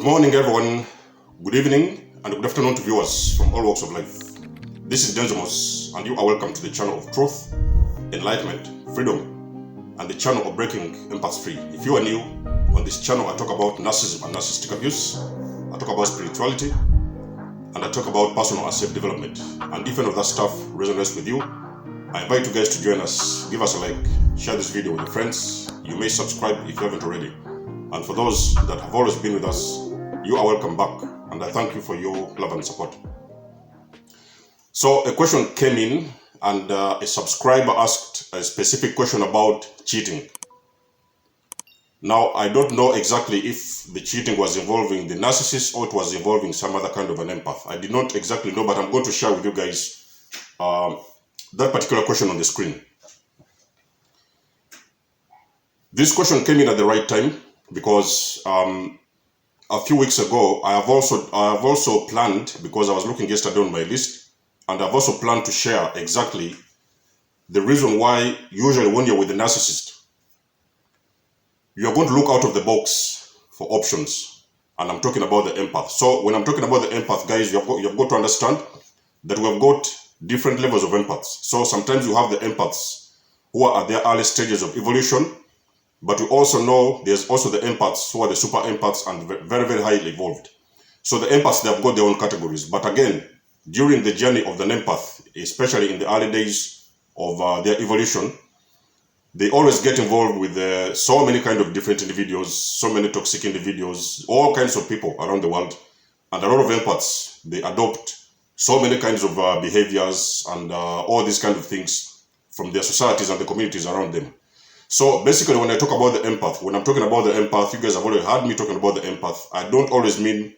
Good morning, everyone. Good evening and good afternoon to viewers from all walks of life. This is Denzimus, and you are welcome to the channel of truth, enlightenment, freedom, and the channel of breaking empaths free. If you are new on this channel, I talk about narcissism and narcissistic abuse. I talk about spirituality, and I talk about personal and self-development. And if any of that stuff resonates with you, I invite you guys to join us. Give us a like, share this video with your friends. You may subscribe if you haven't already. And for those that have always been with us, you are welcome back, and I thank you for your love and support. So a question came in, and a subscriber asked a specific question about cheating. Now, I don't know exactly if the cheating was involving the narcissist or it was involving some other kind of an empath. I did not exactly know, but I'm going to share with you guys that particular question on the screen. This question came in at the right time, because a few weeks ago I have also planned, because I was looking yesterday on my list, and I've also planned to share exactly the reason why usually when you're with a narcissist, you're going to look out of the box for options. And I'm talking about the empath. So when I'm talking about the empath, guys, you've got to understand that we've got different levels of empaths. So sometimes you have the empaths who are at their early stages of evolution, but we also know there's also the empaths who are the super empaths and very, very highly evolved. So the empaths, they've got their own categories. But again, during the journey of the empath, especially in the early days of their evolution, they always get involved with so many kind of different individuals, so many toxic individuals, all kinds of people around the world. And a lot of empaths, they adopt so many kinds of behaviors and all these kind of things from their societies and the communities around them. So basically, when I talk about the empath, when I'm talking about the empath, you guys have already heard me talking about the empath. I don't always mean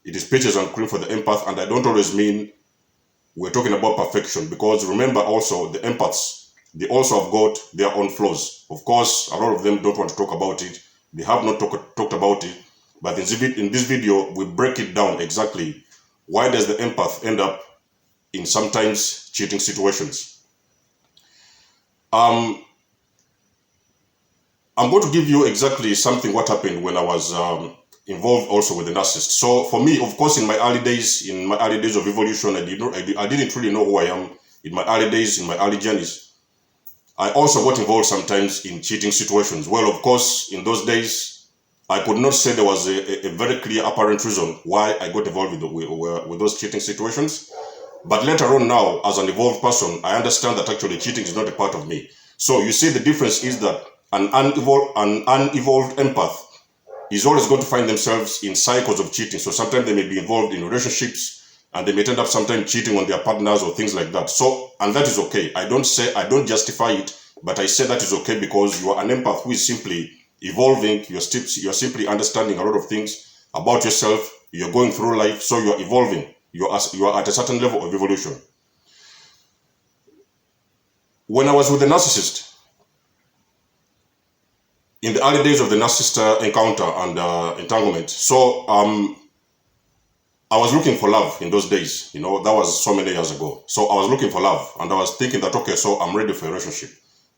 it is peaches and cream for the empath, and I don't always mean we're talking about perfection, because remember also the empaths, they also have got their own flaws. Of course, a lot of them don't want to talk about it. They have not talked about it, but in this video, we break it down exactly. Why does the empath end up in sometimes cheating situations? I'm going to give you exactly something what happened when I was involved also with the narcissist. So for me, of course, in my early days of evolution, I didn't really know who I am. In my early days, in my early journeys, I also got involved sometimes in cheating situations. Well, of course, in those days, I could not say there was a very clear apparent reason why I got involved with those cheating situations. But later on now, as an evolved person, I understand that actually cheating is not a part of me. So you see, the difference is that an unevolved empath is always going to find themselves in cycles of cheating. So sometimes they may be involved in relationships, and they may end up sometimes cheating on their partners or things like that. So, and that is okay. I don't justify it, but I say that is okay, because you are an empath who is simply evolving. You're simply understanding a lot of things about yourself. You're going through life, so you're evolving. You are at a certain level of evolution. When I was with the narcissist, in the early days of the narcissist encounter and entanglement, so I was looking for love in those days. You know, that was so many years ago. So I was looking for love, and I was thinking that, okay, so I'm ready for a relationship.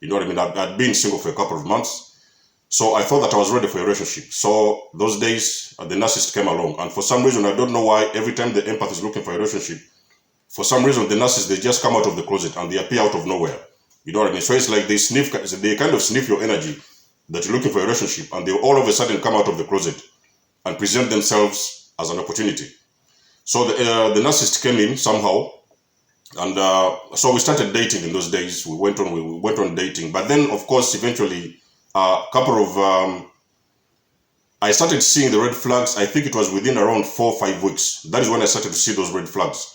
You know what I mean? I'd been single for a couple of months, so I thought that I was ready for a relationship. So those days, the narcissist came along, and for some reason, I don't know why, every time the empath is looking for a relationship, for some reason, the narcissist, they just come out of the closet and they appear out of nowhere. You know what I mean? So it's like they kind of sniff your energy that you're looking for a relationship, and they all of a sudden come out of the closet and present themselves as an opportunity. So the narcissist came in somehow, and so we started dating in those days. We went on dating, but then of course eventually I started seeing the red flags. I think it was within around 4 or 5 weeks. That is when I started to see those red flags.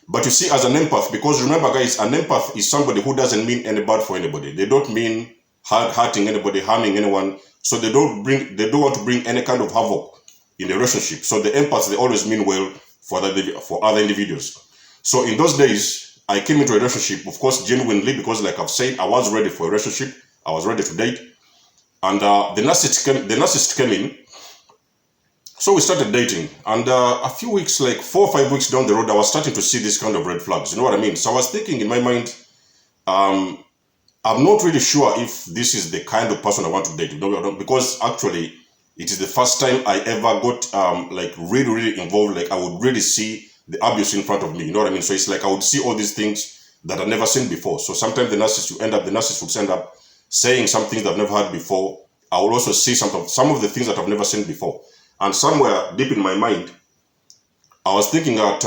But you see, as an empath, because remember guys, an empath is somebody who doesn't mean any bad for anybody. They don't mean hurting anybody, harming anyone. So they don't want to bring any kind of havoc in a relationship. So the empaths, they always mean well for other individuals. So in those days, I came into a relationship, of course, genuinely, because like I've said, I was ready for a relationship. I was ready to date. And the narcissist came in. So we started dating. And a few weeks, like 4 or 5 weeks down the road, I was starting to see this kind of red flags. You know what I mean? So I was thinking in my mind, I'm not really sure if this is the kind of person I want to date, because actually It is the first time I ever got like really involved. Like I would really see the abuse in front of me. You know what I mean? So it's like I would see all these things that I've never seen before. So sometimes the narcissist would end up saying some things that I've never heard before. I will also see some of the things that I've never seen before. And somewhere deep in my mind, I was thinking that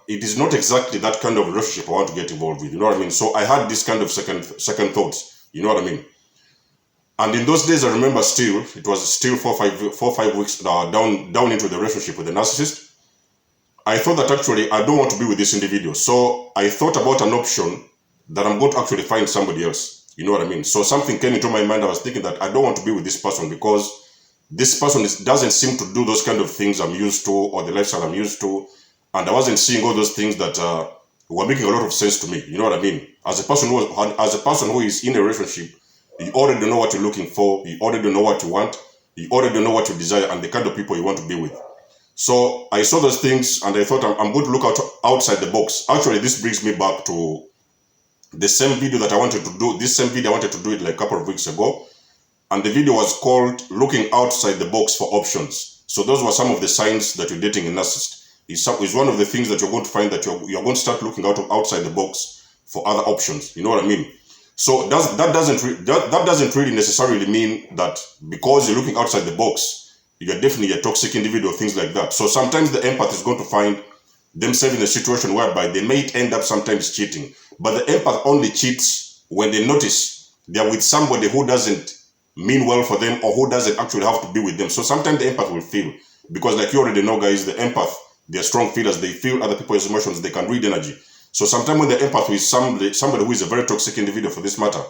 it is not exactly that kind of relationship I want to get involved with. You know what I mean? So I had this kind of second thoughts. You know what I mean? And in those days, I remember it was still 4-5 weeks down into the relationship with the narcissist. I thought that actually I don't want to be with this individual. So I thought about an option that I'm going to actually find somebody else. You know what I mean? So something came into my mind. I was thinking that I don't want to be with this person because this person doesn't seem to do those kind of things I'm used to or the lifestyle I'm used to. And I wasn't seeing all those things that were making a lot of sense to me. You know what I mean? As a person who is in a relationship, you already know what you're looking for. You already know what you want. You already know what you desire and the kind of people you want to be with. So I saw those things and I thought I'm going to look outside the box. Actually, this brings me back to the same video that I wanted to do. This same video I wanted to do it like a couple of weeks ago. And the video was called Looking Outside the Box for Options. So those were some of the signs that you're dating a narcissist. It's one of the things that you're going to find that you're going to start looking outside the box for other options. You know what I mean? So that doesn't really necessarily mean that because you're looking outside the box, you're definitely a toxic individual, things like that. So sometimes the empath is going to find themselves in a situation whereby they may end up sometimes cheating. But the empath only cheats when they notice they're with somebody who doesn't mean well for them or who doesn't actually have to be with them. So sometimes the empath will feel, because like you already know, guys, the empath, they're strong feelers. They feel other people's emotions. They can read energy. So sometimes when the empath is somebody who is a very toxic individual for this matter,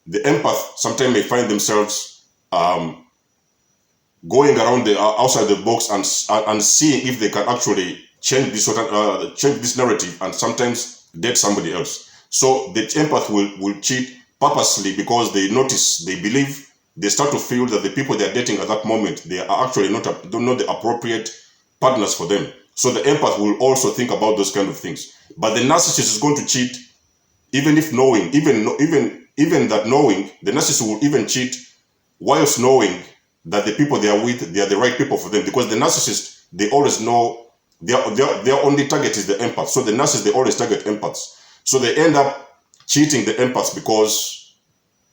the empath sometimes may find themselves going around outside the box and seeing if they can actually change this narrative and sometimes date somebody else. So the empath will cheat purposely because they believe, they start to feel that the people they are dating at that moment, they are actually not the appropriate partners for them. So the empath will also think about those kind of things. But the narcissist is going to cheat even if knowing, even that knowing, the narcissist will even cheat whilst knowing that the people they are with, they are the right people for them. Because the narcissist, they always know their only target is the empath. So the narcissist, they always target empaths. So they end up cheating the empaths because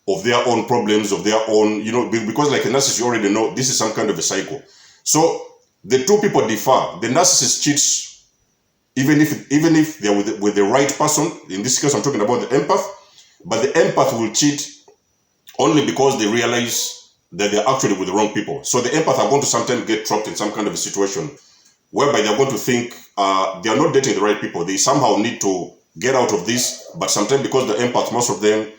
of their own problems, of their own, because like a narcissist, you already know this is some kind of a cycle. So the two people differ. The narcissist cheats even if they're with the right person. In this case, I'm talking about the empath. But the empath will cheat only because they realize that they're actually with the wrong people. So the empath are going to sometimes get trapped in some kind of a situation whereby they're going to think they are not dating the right people. They somehow need to get out of this. But sometimes because the empath, most of them,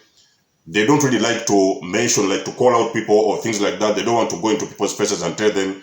they don't really like to mention, like to call out people or things like that. They don't want to go into people's faces and tell them,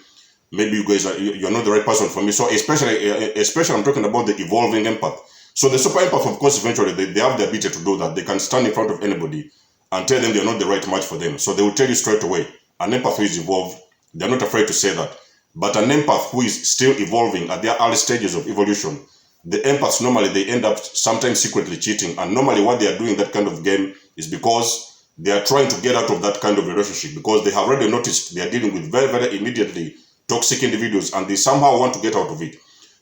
maybe you guys you're not the right person for me. So especially I'm talking about the evolving empath. So the super empath, of course, eventually they have the ability to do that. They can stand in front of anybody and tell them they're not the right match for them. So they will tell you straight away. An empath who is evolved, they're not afraid to say that. But an empath who is still evolving at their early stages of evolution, the empaths normally they end up sometimes secretly cheating. And normally what they are doing that kind of game is because they are trying to get out of that kind of relationship, because they have already noticed they are dealing with very, very immediately toxic individuals and they somehow want to get out of it.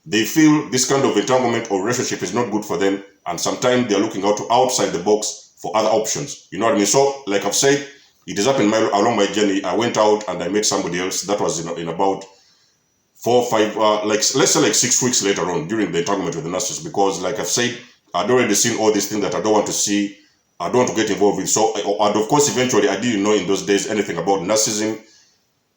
They feel this kind of entanglement or relationship is not good for them, and sometimes they're looking outside the box for other options. You know what I mean? So, like I've said, it is happened along my journey. I went out and I met somebody else. That was in about 4 or 5, let's say like 6 weeks later on during the entanglement with the narcissist, because like I've said, I'd already seen all these things that I don't want to see, I don't want to get involved with. So, and of course, eventually, I didn't know in those days anything about narcissism.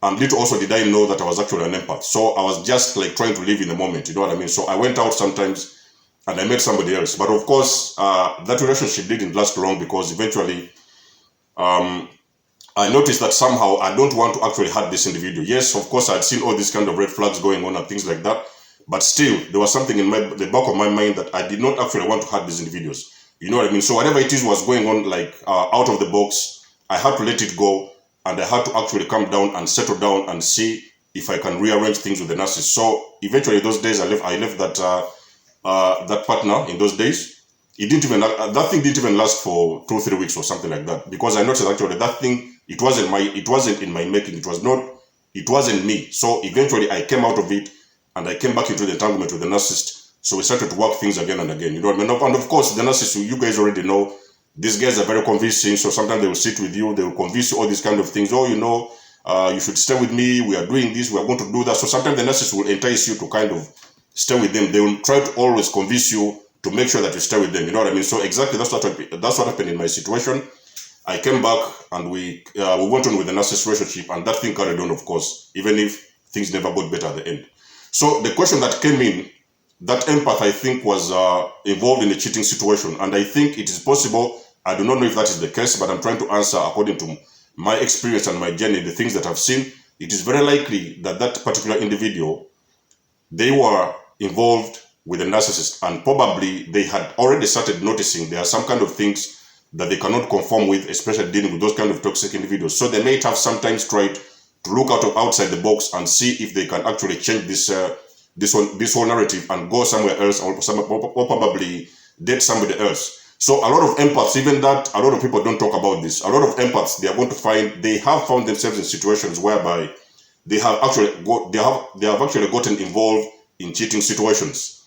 And little also did I know that I was actually an empath. So I was just like trying to live in the moment, you know what I mean? So I went out sometimes and I met somebody else. But of course, that relationship didn't last long, because eventually I noticed that somehow I don't want to actually hurt this individual. Yes, of course, I'd seen all these kind of red flags going on and things like that. But still, there was something in the back of my mind that I did not actually want to hurt these individuals. You know what I mean? So whatever it is was going on, like out of the box, I had to let it go. And I had to actually come down and settle down and see if I can rearrange things with the narcissist. So eventually, those days I left that partner. In those days, that thing didn't even last for 2-3 weeks or something like that, because I noticed actually that thing it wasn't in my making. It was not it wasn't me. So eventually I came out of it and I came back into the entanglement with the narcissist. So we started to work things again and again. You know what I mean? And of course, the narcissist, you guys already know, these guys are very convincing. So sometimes they will sit with you, they will convince you all these kind of things. Oh, you know, you should stay with me. We are doing this. We are going to do that. So sometimes the narcissist will entice you to kind of stay with them. They will try to always convince you to make sure that you stay with them. You know what I mean? So exactly that's what happened in my situation. I came back and we went on with the narcissist relationship, and that thing carried on, of course, even if things never got better at the end. So the question that came in, that empath, I think, was involved in a cheating situation, and I think it is possible. I do not know if that is the case, but I'm trying to answer according to my experience and my journey, the things that I've seen. It is very likely that that particular individual, they were involved with a narcissist, and probably they had already started noticing there are some kind of things that they cannot conform with, especially dealing with those kind of toxic individuals. So they may have sometimes tried to look outside the box and see if they can actually change this whole narrative and go somewhere else, or probably date somebody else. So a lot of empaths, even that a lot of people don't talk about this, a lot of empaths, they are going to find they have found themselves in situations whereby they have actually gotten involved in cheating situations.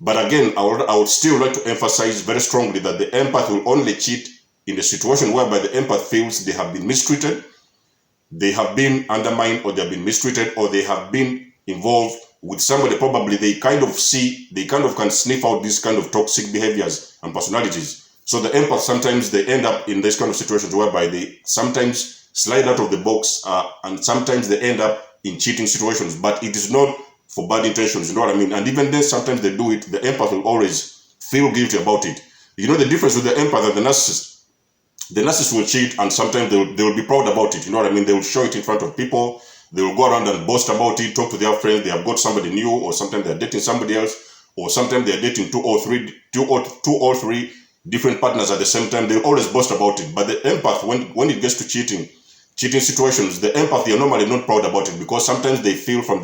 But again, I would still like to emphasize very strongly that the empath will only cheat in the situation whereby the empath feels they have been mistreated, they have been undermined, or they have been mistreated, or they have been involved with somebody. Probably they kind of can sniff out these kind of toxic behaviors and personalities. So the empath, sometimes they end up in this kind of situations whereby they sometimes slide out of the box, and sometimes they end up in cheating situations. But it is not for bad intentions, you know what I mean? And even then, sometimes they do it, the empath will always feel guilty about it. You know the difference with the empath and the narcissist? The narcissist will cheat, and sometimes they will be proud about it, you know what I mean? They will show it in front of people, they will go around and boast about it, talk to their friends, they have got somebody new, or sometimes they're dating somebody else, or sometimes they're dating two or three different partners at the same time. They always boast about it. But the empath, when it gets to cheating situations, the empath, they are normally not proud about it, because sometimes they feel from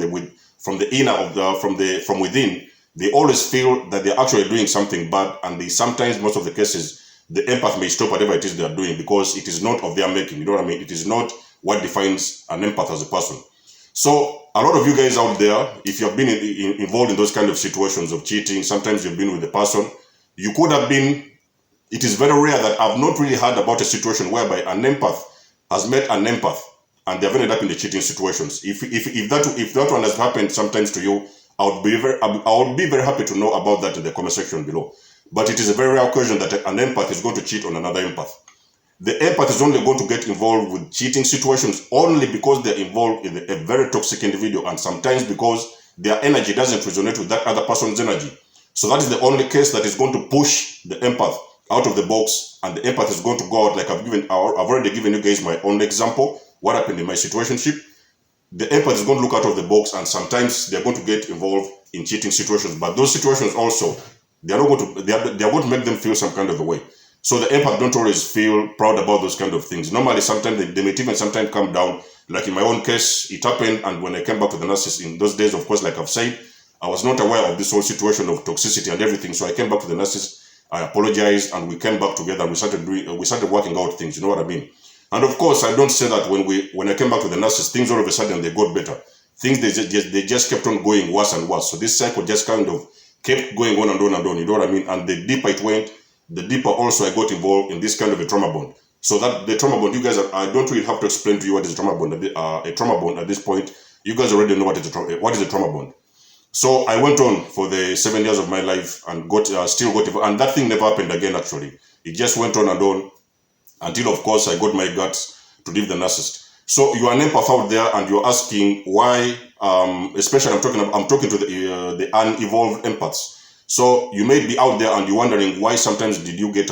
within, they always feel that they're actually doing something bad, and sometimes, most of the cases, the empath may stop whatever it is they are doing because it is not of their making. You know what I mean? It is not what defines an empath as a person. So a lot of you guys out there, if you have been involved in those kind of situations of cheating, sometimes you've been with the person, you could have been. It is very rare that I've not really heard about a situation whereby an empath has met an empath and they've ended up in the cheating situations. If that one has happened sometimes to you, I would be very happy to know about that in the comment section below. But it is a very rare occasion that an empath is going to cheat on another empath. The empath is only going to get involved with cheating situations only because they're involved in a very toxic individual, and sometimes because their energy doesn't resonate with that other person's energy. So that is the only case that is going to push the empath out of the box, and the empath is going to go out. Like I've already given you guys my own example, what happened in my situationship. The empath is going to look out of the box, and sometimes they're going to get involved in cheating situations. But those situations also, they are going to make them feel some kind of a way. So the empath don't always feel proud about those kind of things. Normally, sometimes they may even sometimes come down. Like in my own case, it happened, and when I came back to the narcissist in those days, of course, like I've said, I was not aware of this whole situation of toxicity and everything. So I came back to the narcissist, I apologized, and we came back together, and we started working out things, you know what I mean? And of course, I don't say that when I came back to the narcissist, things all of a sudden they got better. Things they just kept on going worse and worse. So this cycle just kind of kept going on and on and on, you know what I mean? And the deeper it went, the deeper also I got involved in this kind of a trauma bond. So that the trauma bond, you guys, I don't really have to explain to you what is a trauma bond. A trauma bond at this point, you guys already know what is a trauma bond. So I went on for the 7 years of my life and still got involved, and that thing never happened again. Actually, it just went on and on until, of course, I got my guts to leave the narcissist. So you are an empath out there, and you're asking why. Especially, I'm talking to the unevolved empaths. So you may be out there and you're wondering why sometimes did you get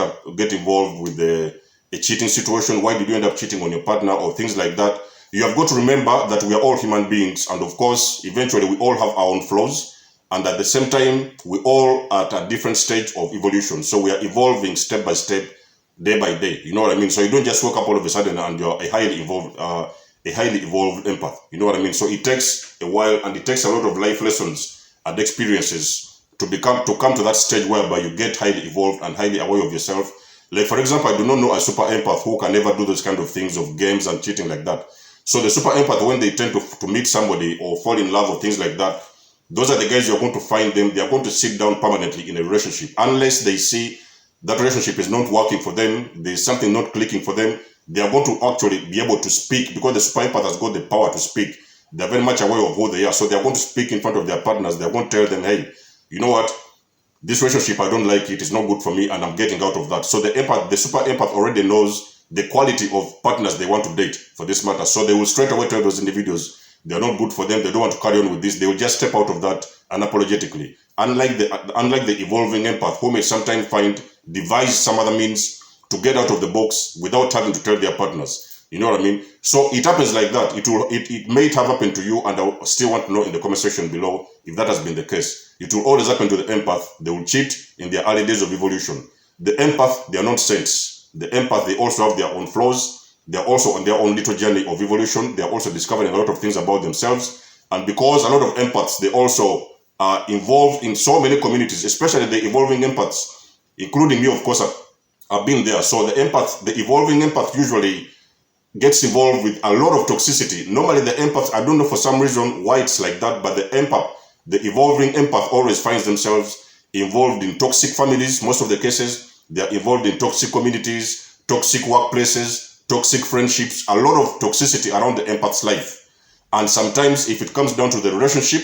involved with a cheating situation? Why did you end up cheating on your partner or things like that? You have got to remember that we are all human beings, and of course, eventually we all have our own flaws, and at the same time, we all are at a different stage of evolution. So we are evolving step by step, day by day. You know what I mean? So you don't just wake up all of a sudden and you're a highly evolved empath. You know what I mean? So it takes a while, and it takes a lot of life lessons and experiences to come to that stage whereby you get highly evolved and highly aware of yourself. Like, for example, I do not know a super empath who can never do those kind of things of games and cheating like that. So the super empath, when they tend to meet somebody or fall in love or things like that, those are the guys you're going to find them. They are going to sit down permanently in a relationship unless they see that relationship is not working for them. There's something not clicking for them. They are going to actually be able to speak, because the super empath has got the power to speak. They're very much aware of who they are. So they're going to speak in front of their partners. They're going to tell them, hey, you know what? This relationship, I don't like it. It's not good for me, and I'm getting out of that. So the super empath already knows the quality of partners they want to date for this matter. So they will straight away tell those individuals they're not good for them. They don't want to carry on with this. They will just step out of that unapologetically. Unlike the evolving empath, who may sometimes devise some other means to get out of the box without having to tell their partners. You know what I mean? So it happens like that. It may have happened to you, and I still want to know in the comment section below if that has been the case. It will always happen to the empath. They will cheat in their early days of evolution. The empath, they are not saints. The empath, they also have their own flaws. They are also on their own little journey of evolution. They are also discovering a lot of things about themselves. And because a lot of empaths, they also are involved in so many communities, especially the evolving empaths, including me, of course, I've been there. So the evolving empath usually gets involved with a lot of toxicity. Normally the empath, I don't know for some reason why it's like that, but the evolving empath always finds themselves involved in toxic families. Most of the cases, they are involved in toxic communities, toxic workplaces, toxic friendships, a lot of toxicity around the empath's life. And sometimes if it comes down to the relationship,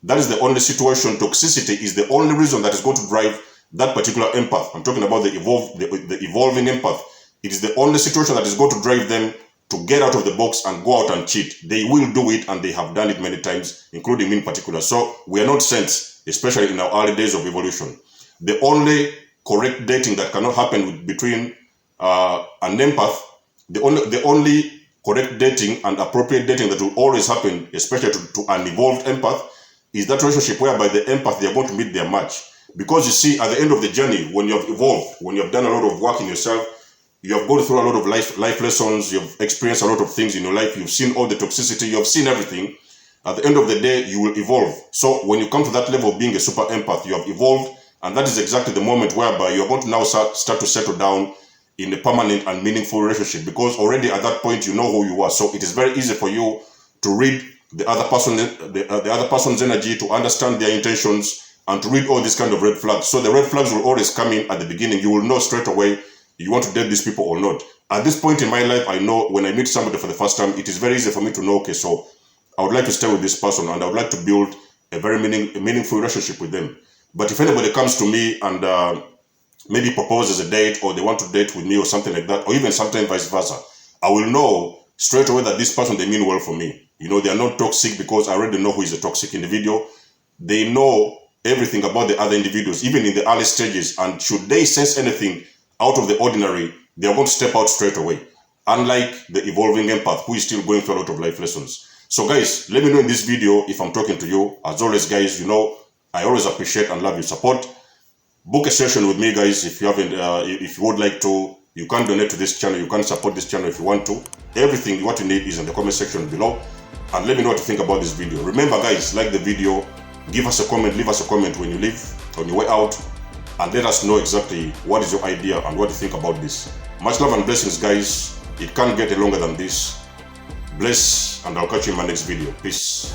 that is the only situation. Toxicity is the only reason that is going to drive that particular empath. I'm talking about the evolving empath. It is the only situation that is going to drive them to get out of the box and go out and cheat. They will do it, and they have done it many times, including me in particular. So we are not saints, especially in our early days of evolution. The only correct dating that cannot happen between an empath, the only correct dating and appropriate dating that will always happen, especially to an evolved empath, is that relationship whereby the empath, they are going to meet their match. Because you see, at the end of the journey, when you have evolved, when you have done a lot of work in yourself, you have gone through a lot of life lessons, you've experienced a lot of things in your life, you've seen all the toxicity, you have seen everything. At the end of the day, you will evolve. So when you come to that level of being a super empath, you have evolved, and that is exactly the moment whereby you're going to now start to settle down in a permanent and meaningful relationship, because already at that point you know who you are. So it is very easy for you to read the other person's energy, to understand their intentions, and to read all these kind of red flags. So the red flags will always come in at the beginning. You will know straight away you want to date these people or not. At this point in my life, I know when I meet somebody for the first time, it is very easy for me to know, okay, so I would like to stay with this person, and I would like to build a very meaningful relationship with them. But if anybody comes to me and maybe proposes a date, or they want to date with me or something like that, or even sometimes vice versa, I will know straight away that this person, they mean well for me. You know, they are not toxic, because I already know who is a toxic individual. They know everything about the other individuals, even in the early stages, and should they sense anything out of the ordinary, they are going to step out straight away. Unlike the evolving empath, who is still going through a lot of life lessons. So guys, let me know in this video if I'm talking to you. As always, guys, you know, I always appreciate and love your support. Book a session with me, guys, if you haven't, if you would like to. You can donate to this channel, you can support this channel if you want to. Everything what you need is in the comment section below. And let me know what you think about this video. Remember, guys, like the video, give us a comment, leave us a comment when you leave, on your way out, and let us know exactly what is your idea and what you think about this. Much love and blessings, guys. It can't get any longer than this. Bless, and I'll catch you in my next video. Peace.